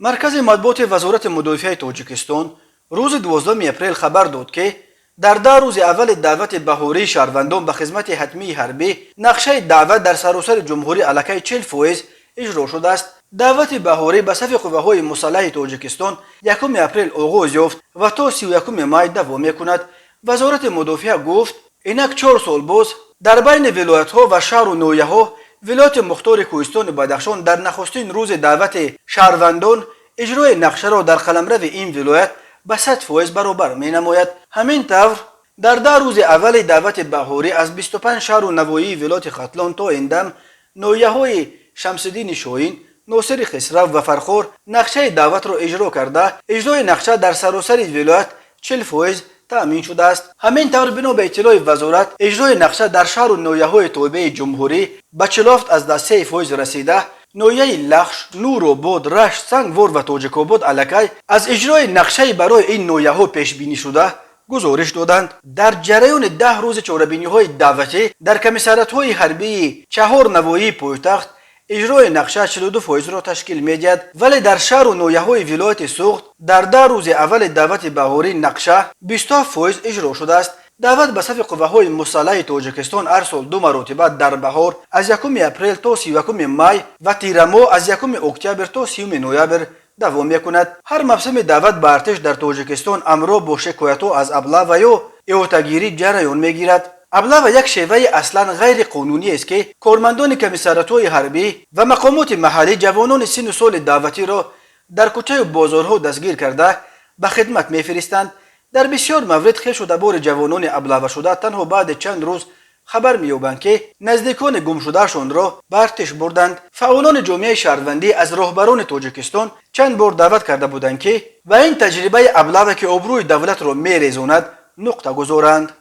مرکز مطبوعات وزارت مدافع تاجیکستان روز 12 اپریل خبر داد که در 10 روز اول دعوت بهاری شهروندان به خدمت حتمی حربی نقشه دعوت در سراسر جمهوری علاقه 40% اجرا شده است. دعوت بهاری به صف قوه‌های مسلح تاجیکستان 1 اپریل آغاز یافت و تا 31 مای دوام می‌کند. وزارت مدافع گفت اینک 4 سال باز در بین ولایت‌ها و شهر و ناحیه‌ها ولایت مختار کوهستان بدخشان در نخستین روز دعوت شهروندان اجرای نقشه را در قلمرو این ولایت به 100% برابر می نماید. همین طور در 10 روز اول دعوت بهاری از 25 شهر و نواحی ولایت ختلان تا اندم ناحیه‌های شمس‌الدین شاهین، ناصر خسرو و فرخار نقشه دعوت را اجرا کرده اجرای نقشه در سراسر ولایت 40% تأمین شده است. همین طور بنا به اطلاع وزارت اجرای نقشه در شهر و ناحیه‌های تابع جمهوری به 47 از 3% رسیده. ناحیه لخش، نورآباد، رشت، سنگوار و تاجیک‌آباد علاقه از اجرای نقشه برای این ناحیه‌ها پیش بینی شده گزارش دادند. در جریان 10 روز چاره‌بینی‌های دعوتی در کمیسریات‌های حربی 4 نواحی پایتخت اجرای نقشه 42% را تشکیل می‌دهد، ولی در شهر و ناحیه‌های ولایت سوخت در 10 روز اول دعوت بهاری نقشه 27% اجرا شده است. دعوت به صف قوه‌های مسلح تاجیکستان هر سال 2 مرتبه در بهار از 1 اپریل تا 31 مای و تیر ماه از 1 اکتبر تا 30 نوامبر دوام می‌کند. هر موسم دعوت به ارتش در تاجیکستان همراه با شکایت‌ها از ابله و یا احاطه‌گیری جریان می‌گیرد. ابله یک شیوه اصلا غیر قانونی است که کارمندان کمیسریات‌های حربی و مقامات محلی جوانان سن و سال دعوتی را در کوچه و بازارها دستگیر کرده به خدمت می‌فرستند. در بسیار موارد خویش و دبار جوانان ابله شده تنها بعد چند روز خبر می‌یابند که نزدیکان گم شدهشان را به ارتش بردند. فعالان جامعه شهروندی از راهبران تاجیکستان چند بار دعوت کرده بودند که و این تجربه ابله که آبروی دولت را می‌ریزاند نقطه گذارند.